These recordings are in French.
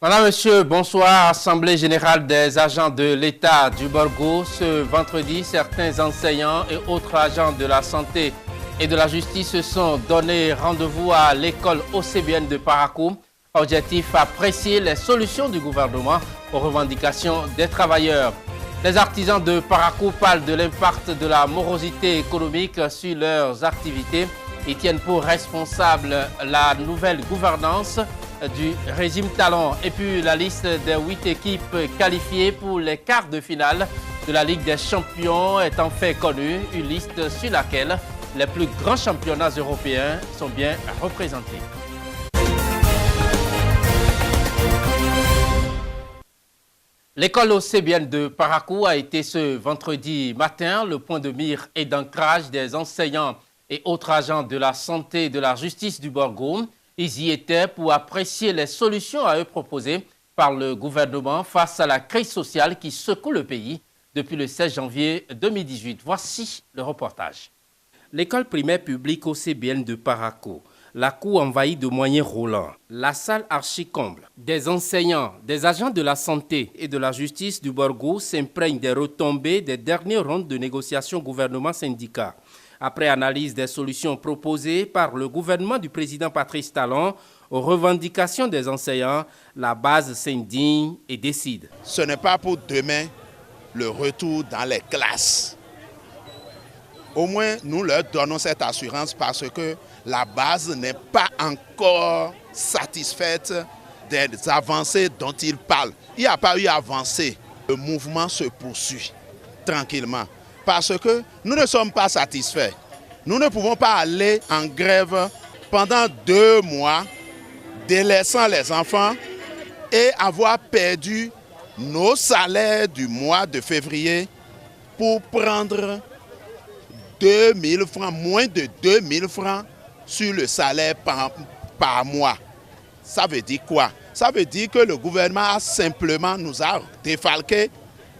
Madame, Monsieur, bonsoir. Assemblée générale des agents de l'État du Borgo. Ce vendredi, certains enseignants et autres agents de la santé et de la justice se sont donné rendez-vous à l'école OCBN de Parakou. Objectif, apprécier les solutions du gouvernement aux revendications des travailleurs. Les artisans de Parakou parlent de l'impact de la morosité économique sur leurs activités et tiennent pour responsable la nouvelle gouvernance du régime talon. Et puis la liste des 8 équipes qualifiées pour les quarts de finale de la Ligue des champions est en fait connue. Une liste sur laquelle les plus grands championnats européens sont bien représentés. L'école OCBN de Parakou a été ce vendredi matin le point de mire et d'ancrage des enseignants et autres agents de la santé et de la justice du Borgo. Ils y étaient pour apprécier les solutions à eux proposées par le gouvernement face à la crise sociale qui secoue le pays depuis le 16 janvier 2018. Voici le reportage. L'école primaire publique OCBN de Parakou. La cour envahie de moyens roulants. La salle archi-comble. Des enseignants, des agents de la santé et de la justice du Borgo s'imprègnent des retombées des dernières rondes de négociations gouvernement-syndicat. Après analyse des solutions proposées par le gouvernement du président Patrice Talon aux revendications des enseignants, la base s'indigne et décide. Ce n'est pas pour demain le retour dans les classes. Au moins, nous leur donnons cette assurance parce que la base n'est pas encore satisfaite des avancées dont ils parlent. Il n'y a pas eu avancée. Le mouvement se poursuit tranquillement. Parce que nous ne sommes pas satisfaits. Nous ne pouvons pas aller en grève pendant 2 mois, délaissant les enfants et avoir perdu nos salaires du mois de février pour prendre 2 000 francs, moins de 2 000 francs sur le salaire par mois. Ça veut dire quoi? Ça veut dire que le gouvernement simplement nous a défalqués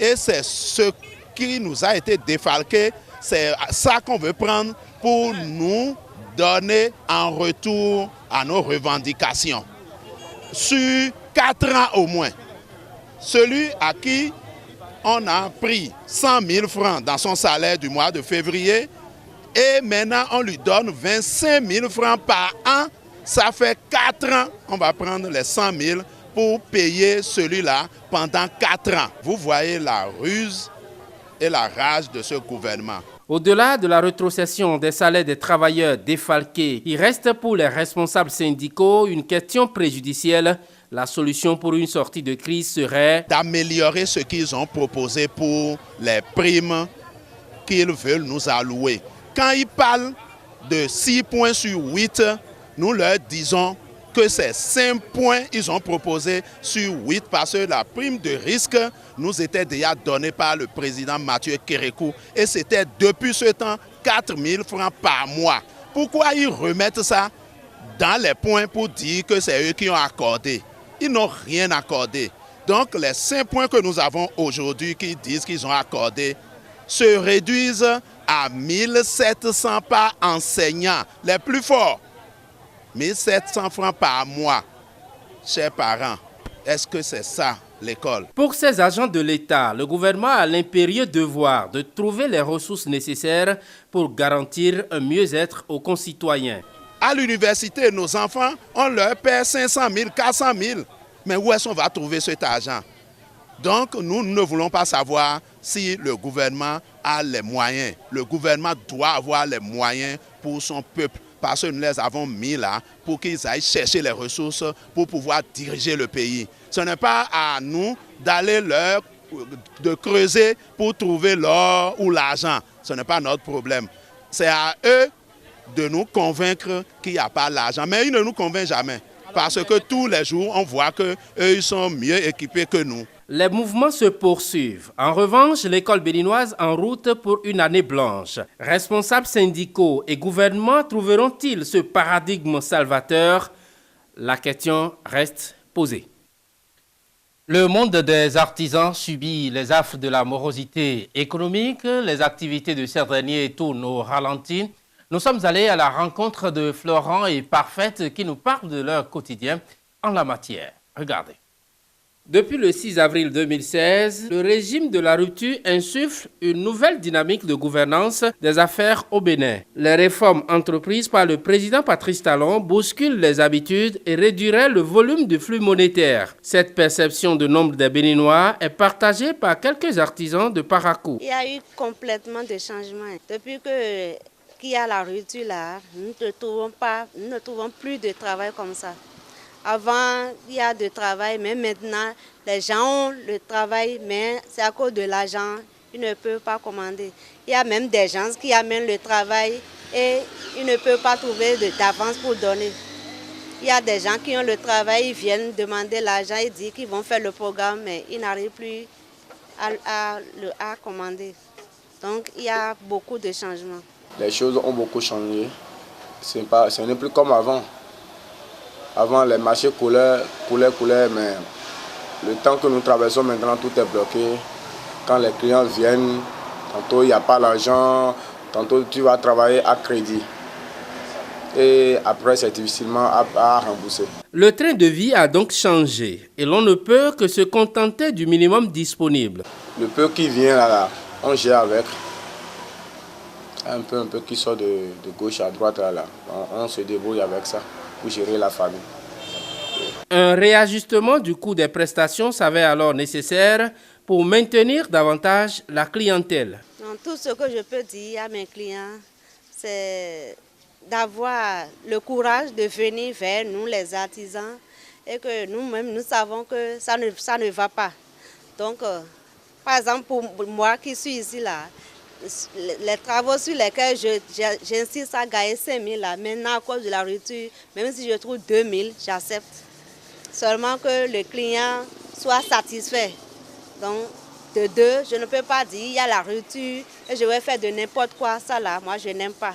et c'est ce qui nous a été défalqué, c'est ça qu'on veut prendre pour nous donner en retour à nos revendications. Sur 4 ans au moins, celui à qui on a pris 100 000 francs dans son salaire du mois de février et maintenant on lui donne 25 000 francs par an, ça fait 4 ans, on va prendre les 100 000 pour payer celui-là pendant 4 ans. Vous voyez la ruse et la rage de ce gouvernement. Au-delà de la rétrocession des salaires des travailleurs défalqués, il reste pour les responsables syndicaux une question préjudicielle. La solution pour une sortie de crise serait d'améliorer ce qu'ils ont proposé pour les primes qu'ils veulent nous allouer. Quand ils parlent de 6 points sur 8, nous leur disons que c'est 5 points qu'ils ont proposé sur 8 parce que la prime de risque nous était déjà donnée par le président Mathieu Kérékou et c'était depuis ce temps 4 000 francs par mois. Pourquoi ils remettent ça dans les points pour dire que c'est eux qui ont accordé? Ils n'ont rien accordé. Donc les 5 points que nous avons aujourd'hui qui disent qu'ils ont accordé se réduisent à 1 700 par enseignant, les plus forts. 1 700 francs par mois, chers parents. Est-ce que c'est ça l'école? Pour ces agents de l'État, le gouvernement a l'impérieux devoir de trouver les ressources nécessaires pour garantir un mieux-être aux concitoyens. À l'université, nos enfants, on leur paie 500 000, 400 000. Mais où est-ce qu'on va trouver cet argent? Donc, nous ne voulons pas savoir si le gouvernement a les moyens. Le gouvernement doit avoir les moyens pour son peuple. Parce que nous les avons mis là pour qu'ils aillent chercher les ressources pour pouvoir diriger le pays. Ce n'est pas à nous d'aller de creuser pour trouver l'or ou l'argent. Ce n'est pas notre problème. C'est à eux de nous convaincre qu'il n'y a pas l'argent. Mais ils ne nous convainquent jamais. Parce que tous les jours, on voit qu'eux, ils sont mieux équipés que nous. Les mouvements se poursuivent. En revanche, l'école béninoise en route pour une année blanche. Responsables syndicaux et gouvernements trouveront-ils ce paradigme salvateur? La question reste posée. Le monde des artisans subit les affres de la morosité économique. Les activités de ces derniers tournent au ralenti. Nous sommes allés à la rencontre de Florent et Parfaite qui nous parlent de leur quotidien en la matière. Regardez. Depuis le 6 avril 2016, le régime de la rupture insuffle une nouvelle dynamique de gouvernance des affaires au Bénin. Les réformes entreprises par le président Patrice Talon bousculent les habitudes et réduiraient le volume du flux monétaire. Cette perception de nombre des Béninois est partagée par quelques artisans de Parakou. Il y a eu complètement de changements. Depuis qu'il y a la rupture là, nous ne trouvons plus de travail comme ça. Avant, il y a de travail, mais maintenant, les gens ont le travail, mais c'est à cause de l'argent, ils ne peuvent pas commander. Il y a même des gens qui amènent le travail et ils ne peuvent pas trouver d'avance pour donner. Il y a des gens qui ont le travail, ils viennent demander l'argent, ils disent qu'ils vont faire le programme, mais ils n'arrivent plus à commander. Donc, il y a beaucoup de changements. Les choses ont beaucoup changé. Ce n'est plus comme avant. Avant, les marchés coulaient, mais le temps que nous traversons maintenant, tout est bloqué. Quand les clients viennent, tantôt il n'y a pas l'argent, tantôt tu vas travailler à crédit. Et après, c'est difficilement à rembourser. Le train de vie a donc changé et l'on ne peut que se contenter du minimum disponible. Le peu qui vient là, on gère avec. Un peu qui sort de gauche à droite là. On se débrouille avec ça pour gérer la famille. Un réajustement du coût des prestations s'avère alors nécessaire pour maintenir davantage la clientèle. Donc, tout ce que je peux dire à mes clients, c'est d'avoir le courage de venir vers nous, les artisans, et que nous-mêmes, nous savons que ça ne va pas. Donc, par exemple, pour moi qui suis ici, là, les travaux sur lesquels j'insiste à gagner 5 000, là, maintenant à cause de la rupture, même si je trouve 2 000, j'accepte. Seulement que le client soit satisfait. Donc, de deux, je ne peux pas dire il y a la rupture et je vais faire de n'importe quoi, ça là, moi je n'aime pas.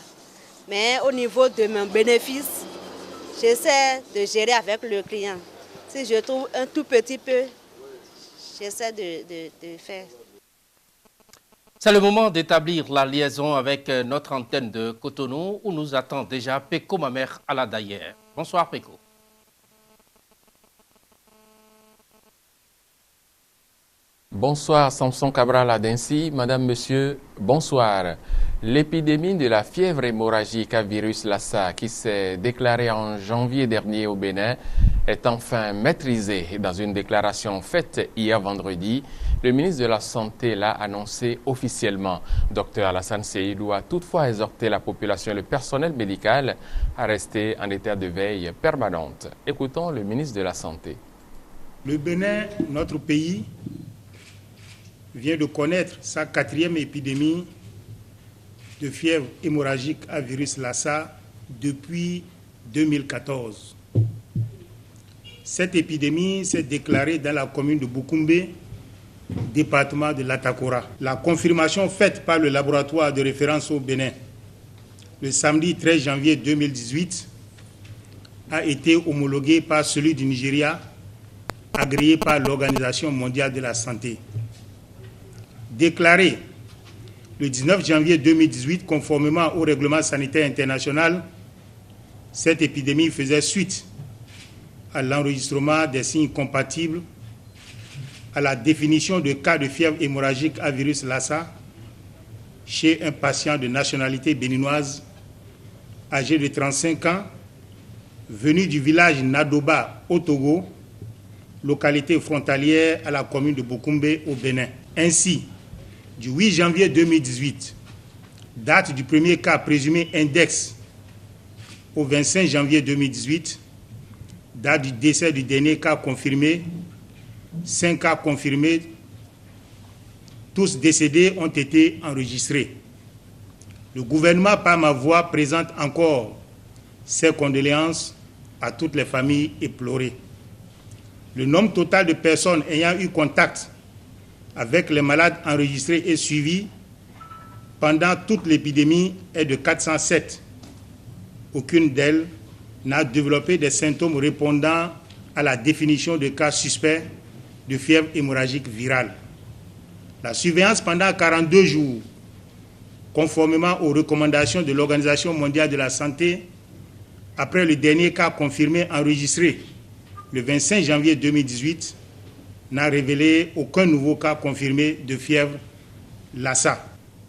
Mais au niveau de mon bénéfice, j'essaie de gérer avec le client. Si je trouve un tout petit peu, j'essaie de faire. C'est le moment d'établir la liaison avec notre antenne de Cotonou où nous attend déjà Peko Mamer Aladayer. Bonsoir Peko. Bonsoir Samson Cabral Adensi, Madame, Monsieur, bonsoir. L'épidémie de la fièvre hémorragique à virus Lassa qui s'est déclarée en janvier dernier au Bénin est enfin maîtrisée. Dans une déclaration faite hier vendredi, le ministre de la Santé l'a annoncé officiellement. Dr Alassane Seydou a toutefois exhorté la population et le personnel médical à rester en état de veille permanente. Écoutons le ministre de la Santé. Le Bénin, notre pays, vient de connaître sa 4e épidémie de fièvre hémorragique à virus Lassa depuis 2014. Cette épidémie s'est déclarée dans la commune de Boukoumbe, département de l'Atakora. La confirmation faite par le laboratoire de référence au Bénin le samedi 13 janvier 2018 a été homologuée par celui du Nigeria, agréé par l'Organisation mondiale de la santé. Déclarée le 19 janvier 2018, conformément au règlement sanitaire international, cette épidémie faisait suite à l'enregistrement des signes compatibles, à la définition de cas de fièvre hémorragique à virus Lassa chez un patient de nationalité béninoise âgé de 35 ans, venu du village Nadoba au Togo, localité frontalière à la commune de Boukoumbe au Bénin. Ainsi, du 8 janvier 2018, date du premier cas présumé index, au 25 janvier 2018, date du décès du dernier cas confirmé, 5 cas confirmés, tous décédés ont été enregistrés. Le gouvernement, par ma voix, présente encore ses condoléances à toutes les familles éplorées. Le nombre total de personnes ayant eu contact avec les malades enregistrés et suivis pendant toute l'épidémie est de 407. Aucune d'elles n'a développé des symptômes répondant à la définition de cas suspects de fièvre hémorragique virale. La surveillance pendant 42 jours, conformément aux recommandations de l'Organisation mondiale de la santé, après le dernier cas confirmé enregistré le 25 janvier 2018, n'a révélé aucun nouveau cas confirmé de fièvre Lassa.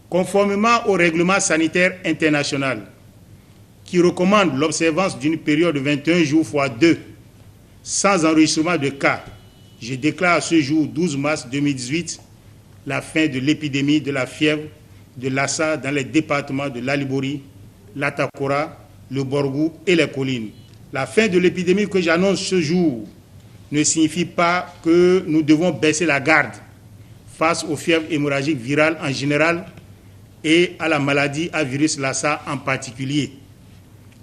Conformément au règlement sanitaire international qui recommande l'observance d'une période de 21 jours x 2 sans enregistrement de cas, je déclare à ce jour 12 mars 2018 la fin de l'épidémie de la fièvre de Lassa dans les départements de l'Alibori, l'Atakora, le Borgou et les collines. La fin de l'épidémie que j'annonce ce jour ne signifie pas que nous devons baisser la garde face aux fièvres hémorragiques virales en général et à la maladie à virus Lassa en particulier.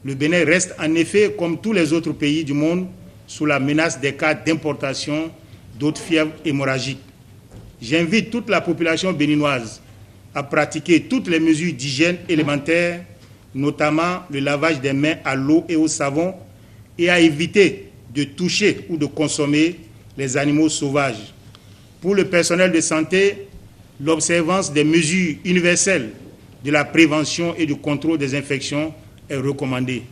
Le Bénin reste en effet, comme tous les autres pays du monde, sous la menace des cas d'importation d'autres fièvres hémorragiques. J'invite toute la population béninoise à pratiquer toutes les mesures d'hygiène élémentaires, notamment le lavage des mains à l'eau et au savon, et à éviter de toucher ou de consommer les animaux sauvages. Pour le personnel de santé, l'observance des mesures universelles de la prévention et du contrôle des infections est recommandée.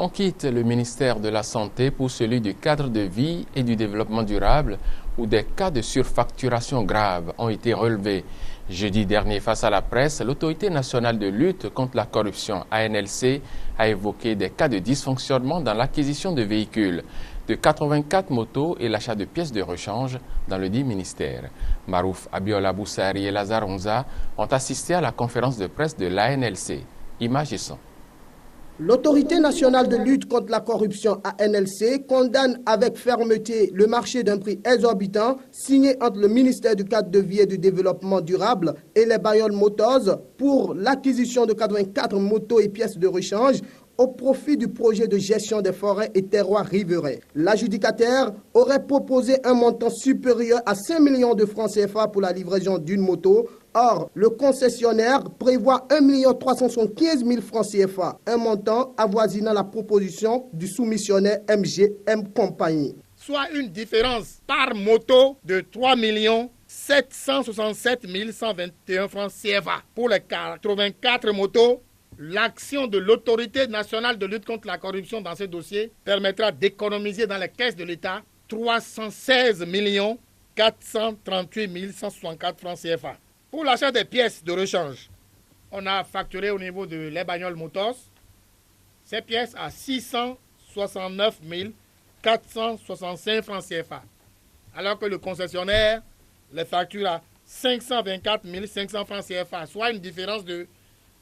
On quitte le ministère de la Santé pour celui du cadre de vie et du développement durable, où des cas de surfacturation graves ont été relevés. Jeudi dernier, face à la presse, l'Autorité nationale de lutte contre la corruption, ANLC, a évoqué des cas de dysfonctionnement dans l'acquisition de véhicules, de 84 motos et l'achat de pièces de rechange dans le dit ministère. Marouf Abiola Boussari et Lazare Onza ont assisté à la conférence de presse de l'ANLC. Images et son. L'Autorité nationale de lutte contre la corruption ANLC condamne avec fermeté le marché d'un prix exorbitant signé entre le ministère du cadre de vie et du développement durable et les Bayol Motors pour l'acquisition de 84 motos et pièces de rechange au profit du projet de gestion des forêts et terroirs riverains. L'adjudicataire aurait proposé un montant supérieur à 5 millions de francs CFA pour la livraison d'une moto. Or, le concessionnaire prévoit 1 375 000 francs CFA, un montant avoisinant la proposition du soumissionnaire MGM Compagnie. Soit une différence par moto de 3 767 121 francs CFA. Pour les 84 motos, l'action de l'Autorité nationale de lutte contre la corruption dans ce dossier permettra d'économiser dans les caisses de l'État 316 438 164 francs CFA. Pour l'achat des pièces de rechange, on a facturé au niveau de Les Bagnoles Motors ces pièces à 669 465 francs CFA, alors que le concessionnaire les facture à 524 500 francs CFA, soit une différence de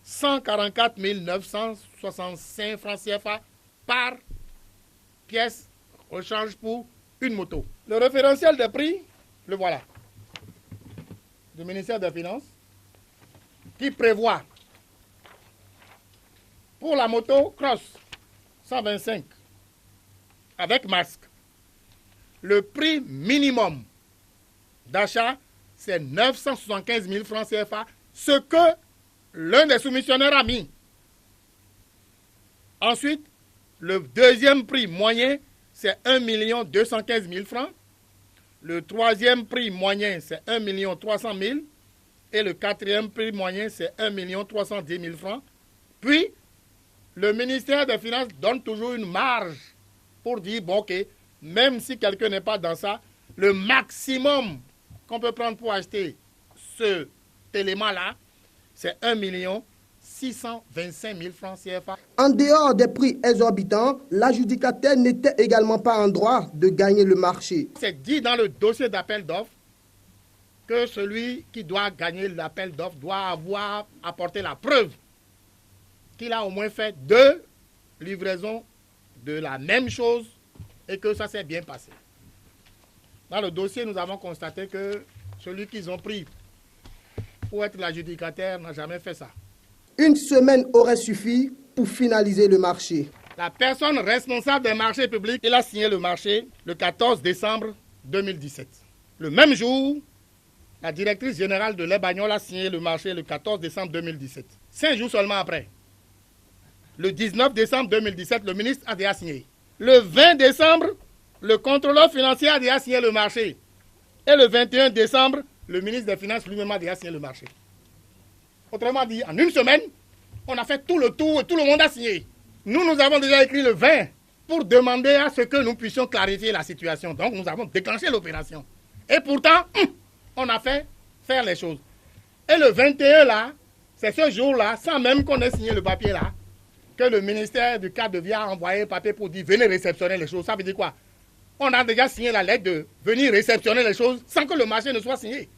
144 965 francs CFA par pièce rechange pour une moto. Le référentiel des prix, le voilà, du ministère des Finances, qui prévoit pour la moto Cross 125 avec masque, le prix minimum d'achat, c'est 975 000 francs CFA, ce que l'un des soumissionnaires a mis. Ensuite, le deuxième prix moyen, c'est 1 215 000 francs. Le troisième prix moyen, c'est 1 300 000. Et le quatrième prix moyen, c'est 1 310 000 francs. Puis, le ministère des Finances donne toujours une marge pour dire, bon, ok, même si quelqu'un n'est pas dans ça, le maximum qu'on peut prendre pour acheter cet élément-là, c'est 1 625 000 francs CFA. En dehors des prix exorbitants, l'adjudicataire n'était également pas en droit de gagner le marché. C'est dit dans le dossier d'appel d'offres que celui qui doit gagner l'appel d'offres doit avoir apporté la preuve qu'il a au moins fait 2 livraisons de la même chose et que ça s'est bien passé. Dans le dossier, nous avons constaté que celui qu'ils ont pris pour être l'adjudicataire n'a jamais fait ça. Une semaine aurait suffi pour finaliser le marché. La personne responsable des marchés publics, il a signé le marché le 14 décembre 2017. Le même jour, la directrice générale de Les Bagnoles a signé le marché le 14 décembre 2017. 5 jours seulement après. Le 19 décembre 2017, le ministre a déjà signé. Le 20 décembre, le contrôleur financier a déjà signé le marché. Et le 21 décembre, le ministre des Finances lui-même a déjà signé le marché. Autrement dit, en une semaine, on a fait tout le tour et tout le monde a signé. Nous avons déjà écrit le 20 pour demander à ce que nous puissions clarifier la situation. Donc nous avons déclenché l'opération. Et pourtant, on a fait faire les choses. Et le 21 là, c'est ce jour-là, sans même qu'on ait signé le papier là, que le ministère du cadre de vie a envoyé le papier pour dire venez réceptionner les choses. Ça veut dire quoi? On a déjà signé la lettre de venir réceptionner les choses sans que le marché ne soit signé.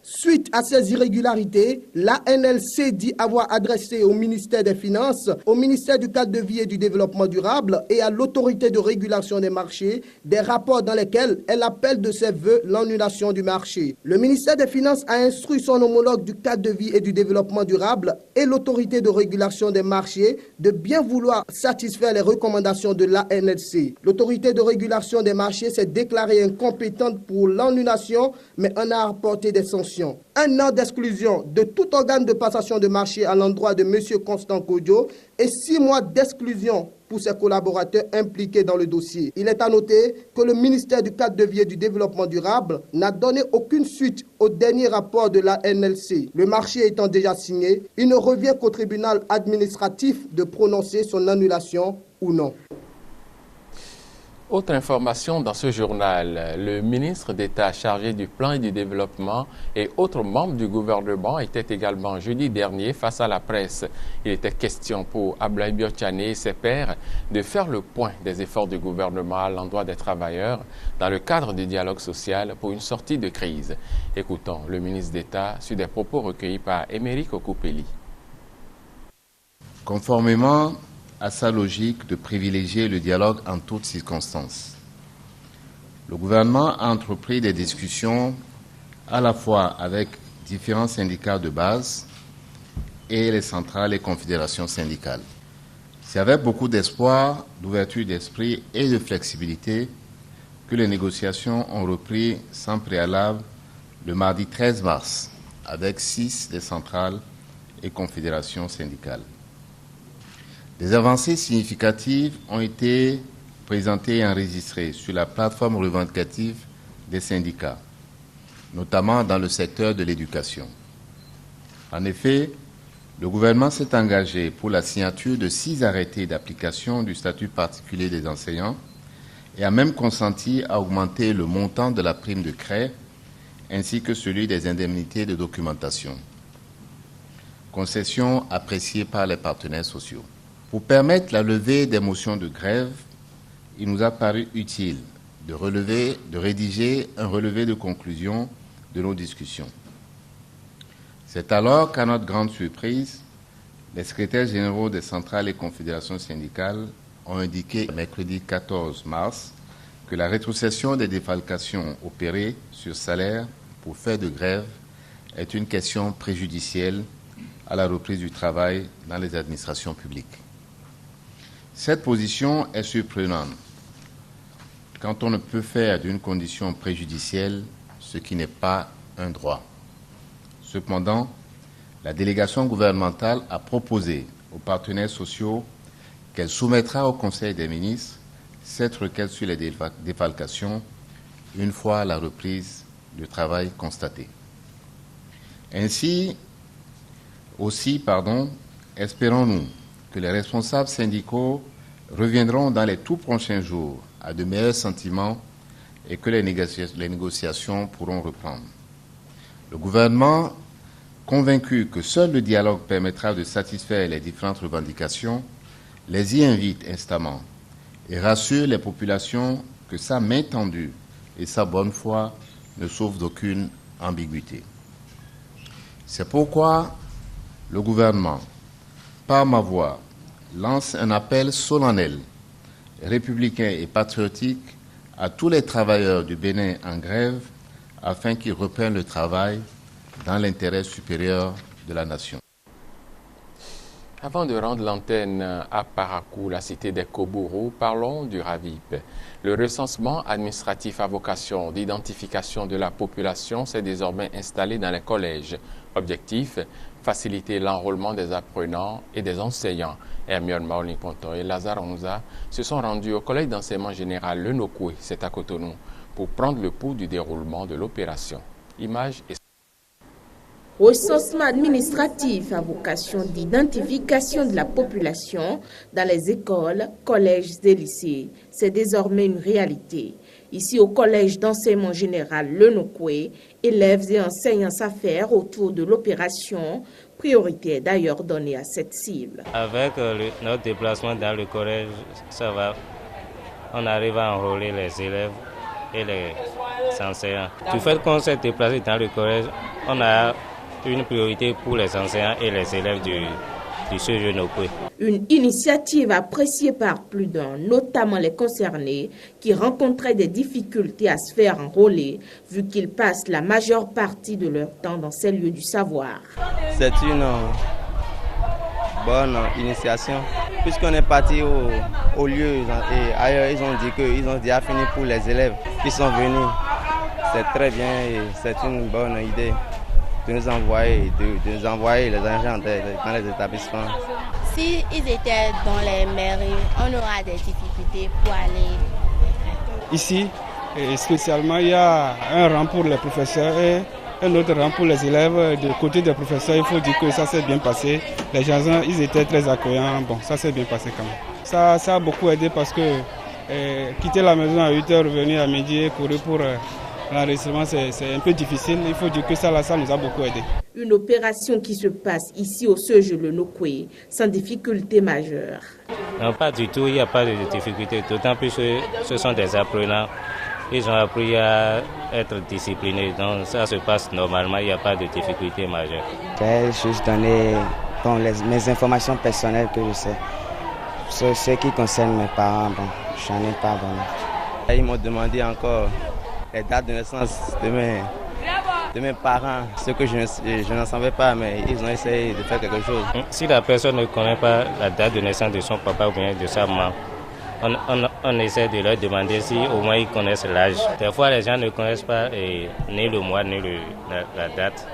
Suite à ces irrégularités, la NLC dit avoir adressé au ministère des Finances, au ministère du cadre de vie et du développement durable et à l'autorité de régulation des marchés des rapports dans lesquels elle appelle de ses voeux l'annulation du marché. Le ministère des Finances a instruit son homologue du cadre de vie et du développement durable et l'autorité de régulation des marchés de bien vouloir satisfaire les recommandations de la NLC. L'autorité de régulation des marchés s'est déclarée incompétente pour l'annulation, mais en a apporté des sanctions. 1 an d'exclusion de tout organe de passation de marché à l'endroit de M. Constant Kodjo et 6 mois d'exclusion pour ses collaborateurs impliqués dans le dossier. Il est à noter que le ministère du cadre de vie et du développement durable n'a donné aucune suite au dernier rapport de la NLC. Le marché étant déjà signé, il ne revient qu'au tribunal administratif de prononcer son annulation ou non. Autre information dans ce journal, le ministre d'État chargé du plan et du développement et autres membres du gouvernement étaient également jeudi dernier face à la presse. Il était question pour Ablaye Biotchane et ses pairs de faire le point des efforts du gouvernement à l'endroit des travailleurs dans le cadre du dialogue social pour une sortie de crise. Écoutons le ministre d'État sur des propos recueillis par Émeric Okupeli. Conformément à sa logique de privilégier le dialogue en toutes circonstances, le gouvernement a entrepris des discussions à la fois avec différents syndicats de base et les centrales et confédérations syndicales. C'est avec beaucoup d'espoir, d'ouverture d'esprit et de flexibilité que les négociations ont repris sans préalable le mardi 13 mars avec 6 des centrales et confédérations syndicales. Des avancées significatives ont été présentées et enregistrées sur la plateforme revendicative des syndicats, notamment dans le secteur de l'éducation. En effet, le gouvernement s'est engagé pour la signature de 6 arrêtés d'application du statut particulier des enseignants et a même consenti à augmenter le montant de la prime de craie ainsi que celui des indemnités de documentation. Concession appréciée par les partenaires sociaux. Pour permettre la levée des motions de grève, il nous a paru utile de rédiger un relevé de conclusion de nos discussions. C'est alors qu'à notre grande surprise, les secrétaires généraux des centrales et confédérations syndicales ont indiqué mercredi 14 mars que la rétrocession des défalcations opérées sur salaire pour faire de grève est une question préjudicielle à la reprise du travail dans les administrations publiques. Cette position est surprenante quand on ne peut faire d'une condition préjudicielle ce qui n'est pas un droit. Cependant, la délégation gouvernementale a proposé aux partenaires sociaux qu'elle soumettra au Conseil des ministres cette requête sur les défalcations une fois la reprise du travail constatée. Ainsi, espérons-nous que les responsables syndicaux reviendront dans les tout prochains jours à de meilleurs sentiments et que les négociations pourront reprendre. Le gouvernement, convaincu que seul le dialogue permettra de satisfaire les différentes revendications, les y invite instamment et rassure les populations que sa main tendue et sa bonne foi ne sauvent d'aucune ambiguïté. C'est pourquoi le gouvernement, par ma voix, lance un appel solennel, républicain et patriotique à tous les travailleurs du Bénin en grève afin qu'ils reprennent le travail dans l'intérêt supérieur de la nation. Avant de rendre l'antenne à Parakou, la cité des Kobourou, parlons du RAVIP. Le recensement administratif à vocation d'identification de la population s'est désormais installé dans les collèges. Objectif, faciliter l'enrôlement des apprenants et des enseignants. Hermione Maoli-Ponto et Lazare Onza se sont rendus au collège d'enseignement général Le Nokoué, c'est à Cotonou, pour prendre le pouls du déroulement de l'opération. Images et Recensement administratif à vocation d'identification de la population dans les écoles, collèges et lycées. C'est désormais une réalité. Ici, au collège d'enseignement général Le Nokwe, élèves et enseignants s'affairent autour de l'opération, priorité d'ailleurs donnée à cette cible. Avec notre déplacement dans le collège, ça va. On arrive à enrôler les élèves et les enseignants. Du fait qu'on s'est déplacé dans le collège, on a une priorité pour les enseignants et les élèves du CEG Nokwe. Une initiative appréciée par plus d'un, notamment les concernés, qui rencontraient des difficultés à se faire enrôler, vu qu'ils passent la majeure partie de leur temps dans ces lieux du savoir. C'est une bonne initiation, puisqu'on est parti au lieu et ailleurs, ils ont déjà fini pour les élèves qui sont venus. C'est très bien et c'est une bonne idée de nous envoyer, les agents dans les établissements. Si ils étaient dans les mairies, on aura des difficultés pour aller. Ici, spécialement, il y a un rang pour les professeurs et un autre rang pour les élèves. Du côté des professeurs, il faut dire que ça s'est bien passé. Les gens, ils étaient très accueillants. Bon, ça s'est bien passé quand même. Ça a beaucoup aidé parce que quitter la maison à 8h, revenir à midi et courir pour l'enregistrement, c'est un peu difficile. Il faut dire que ça nous a beaucoup aidé. Une opération qui se passe ici au CEG Le Nokwe sans difficulté majeure. Non, pas du tout, il n'y a pas de difficulté. D'autant plus que ce sont des apprenants. Ils ont appris à être disciplinés. Donc ça se passe normalement, il n'y a pas de difficulté majeure. J'ai juste donné mes informations personnelles que je sais. Ce qui concerne mes parents, bon, je n'en ai pas donné. Ils m'ont demandé encore les dates de naissance de mes parents, ce que je n'en savais pas, mais ils ont essayé de faire quelque chose. Si la personne ne connaît pas la date de naissance de son papa ou bien de sa maman, on essaie de leur demander si au moins ils connaissent l'âge. Des fois, les gens ne connaissent pas ni le mois, ni la date.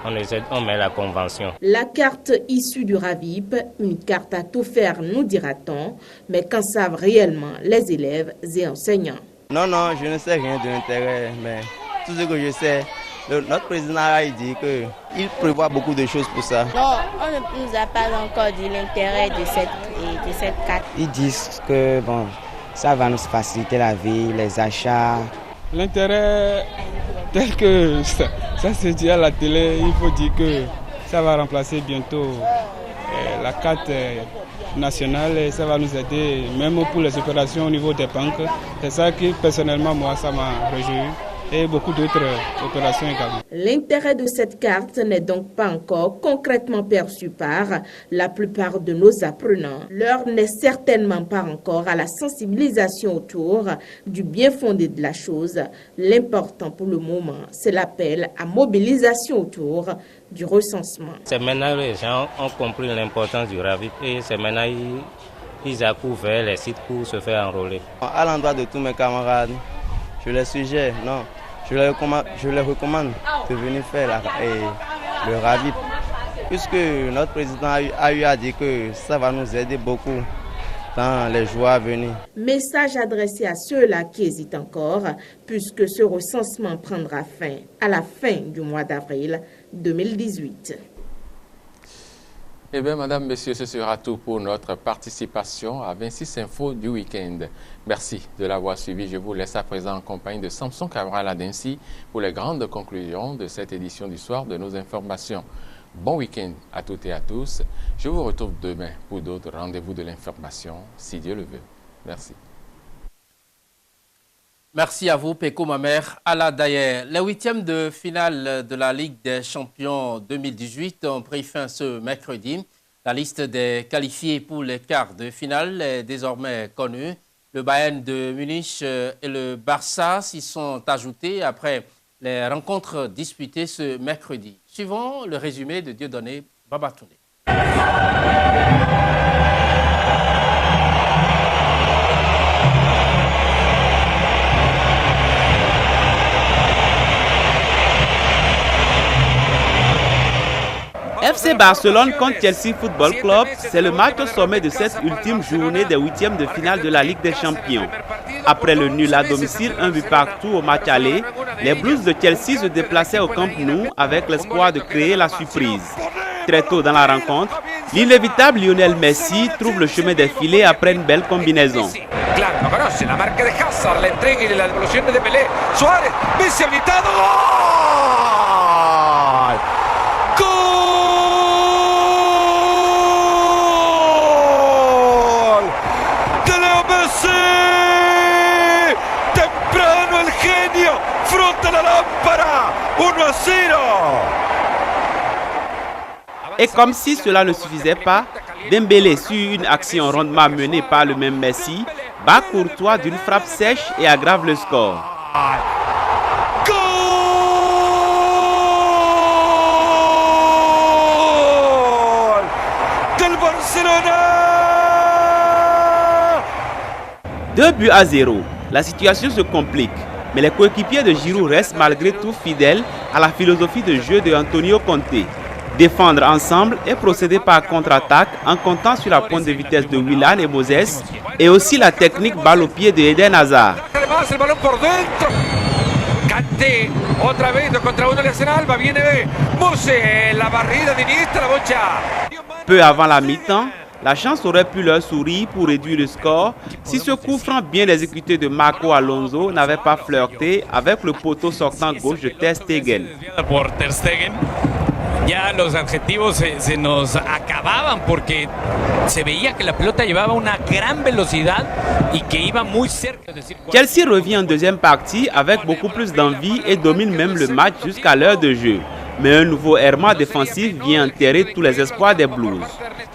On met la convention. La carte issue du RAVIP, une carte à tout faire, nous dira-t-on, mais qu'en savent réellement les élèves et enseignants? Non, je ne sais rien de l'intérêt, mais tout ce que je sais, notre président a dit qu'il prévoit beaucoup de choses pour ça. Non, on ne nous a pas encore dit l'intérêt de cette carte. Ils disent que bon, ça va nous faciliter la vie, les achats. L'intérêt tel que ça se dit à la télé, il faut dire que ça va remplacer bientôt la carte nationale et ça va nous aider même pour les opérations au niveau des banques. C'est ça qui personnellement moi ça m'a réjoui. Et beaucoup d'autres opérations également. L'intérêt de cette carte n'est donc pas encore concrètement perçu par la plupart de nos apprenants. L'heure n'est certainement pas encore à la sensibilisation autour du bien fondé de la chose. L'important pour le moment, c'est l'appel à mobilisation autour du recensement. C'est maintenant que les gens ont compris l'importance du RAVIP et c'est maintenant ils accourent vers les sites pour se faire enrôler. À l'endroit de tous mes camarades, je les suggère, non. Je les recommande de venir faire le RAVIP, puisque notre président a eu à dire que ça va nous aider beaucoup dans les jours à venir. Message adressé à ceux-là qui hésitent encore, puisque ce recensement prendra fin à la fin du mois d'avril 2018. Eh bien, madame, monsieur, ce sera tout pour notre participation à 26 Infos du week-end. Merci de l'avoir suivi. Je vous laisse à présent en compagnie de Samson Cabral Adensi pour les grandes conclusions de cette édition du soir de nos informations. Bon week-end à toutes et à tous. Je vous retrouve demain pour d'autres rendez-vous de l'information, si Dieu le veut. Merci. Merci à vous, Peko Mamer. Ala Dayer, les huitièmes de finale de la Ligue des Champions 2018 ont pris fin ce mercredi. La liste des qualifiés pour les quarts de finale est désormais connue. Le Bayern de Munich et le Barça s'y sont ajoutés après les rencontres disputées ce mercredi. Suivons le résumé de Dieudonné Babatoundé. FC Barcelone contre Chelsea Football Club, c'est le match au sommet de cette ultime journée des huitièmes de finale de la Ligue des Champions. Après le nul à domicile, 1 but partout au match aller, les Blues de Chelsea se déplaçaient au Camp Nou avec l'espoir de créer la surprise. Très tôt dans la rencontre, l'inévitable Lionel Messi trouve le chemin des filets après une belle combinaison. Claro, conoce la marca de Hazard, la entrega y la devolución de Pelé. Suárez, Messi habilitado. ¡Gol! ¡Gol! ¡De Leo Messi! Temprano el genio, frota la lámpara, 1-0. Et comme si cela ne suffisait pas, Dembélé, sur une action rondement menée par le même Messi, bat Courtois d'une frappe sèche et aggrave le score. Goal del Barcelona! 2-0. La situation se complique, mais les coéquipiers de Giroud restent malgré tout fidèles à la philosophie de jeu de Antonio Conte. Défendre ensemble et procéder par contre-attaque en comptant sur la pointe de vitesse de Willan et Moses et aussi la technique balle au pied de Eden Hazard. Kanté, otra vez contra uno le hacen Alba, viene Mose, la barrida de Iniesta, la bocha. Peu avant la mi-temps, la chance aurait pu leur sourire pour réduire le score si ce coup franc bien exécuté de Marco Alonso n'avait pas flirté avec le poteau sortant gauche de Ter Stegen. Ya los adjetivos se nos acababan porque se veía que la pelota llevaba una gran velocidad y que iba muy cerca. Chelsea revient en deuxième partie avec beaucoup plus d'envie et domine même le match jusqu'à l'heure de jeu. Mais un nouveau errement défensif vient enterrer tous les espoirs des Blues.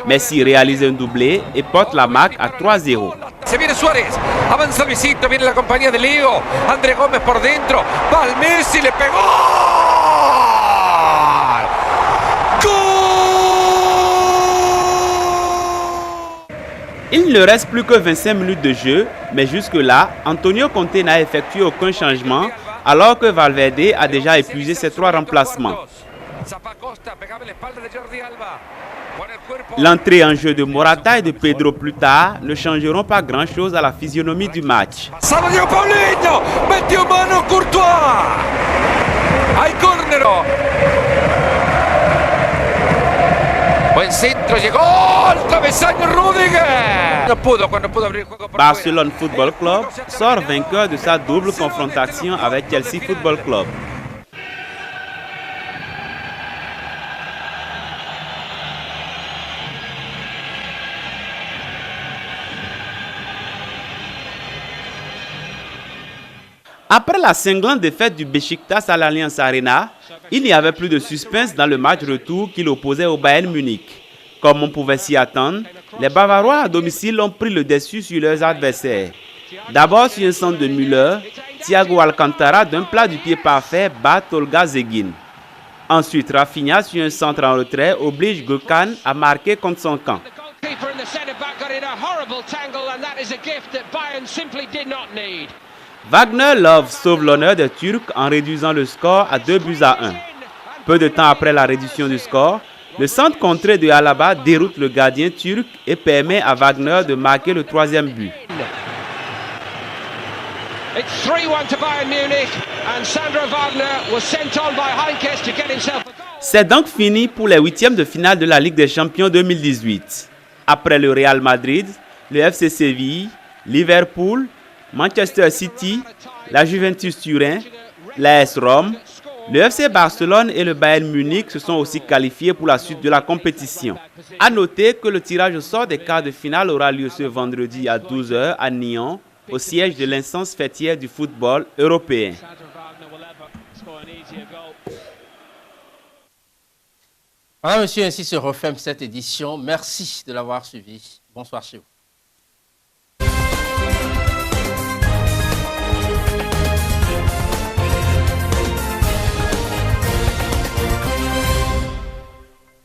Messi réalise un doublé et porte la marque à 3-0. Se viene Suárez, avanza Luisito, viene la compañía de Leo, André Gómez por dentro, va al Messi, le pegó. Il ne reste plus que 25 minutes de jeu, mais jusque-là, Antonio Conte n'a effectué aucun changement, alors que Valverde a déjà épuisé ses 3 remplacements. L'entrée en jeu de Morata et de Pedro plus tard ne changeront pas grand-chose à la physionomie du match. Sadio Paulinho, metió mano Courtois. Hay córnero. Buen centro, llegó al travesaño Rüdiger. No pudo cuando pudo abrir el juego por Barcelone Football Club sort vainqueur de sa double confrontation avec Chelsea Football Club. Après la cinglante défaite du Beşiktaş à l'Allianz Arena, il n'y avait plus de suspense dans le match retour qui l'opposait au Bayern Munich. Comme on pouvait s'y attendre, les Bavarois à domicile ont pris le dessus sur leurs adversaires. D'abord sur un centre de Müller, Thiago Alcantara d'un plat du pied parfait bat Tolga Zegin. Ensuite, Rafinha sur un centre en retrait oblige Gökhan à marquer contre son camp. Wagner Love sauve l'honneur des Turcs en réduisant le score à 2-1. Peu de temps après la réduction du score, le centre contré de Alaba déroute le gardien turc et permet à Wagner de marquer le 3e but. C'est donc fini pour les huitièmes de finale de la Ligue des Champions 2018. Après le Real Madrid, le FC Séville, Liverpool, Manchester City, la Juventus Turin, l'AS Rome, le FC Barcelone et le Bayern Munich se sont aussi qualifiés pour la suite de la compétition. A noter que le tirage au sort des quarts de finale aura lieu ce vendredi à 12h à Nyon, au siège de l'instance fêtière du football européen. Voilà, monsieur, ainsi se referme cette édition. Merci de l'avoir suivi. Bonsoir chez vous.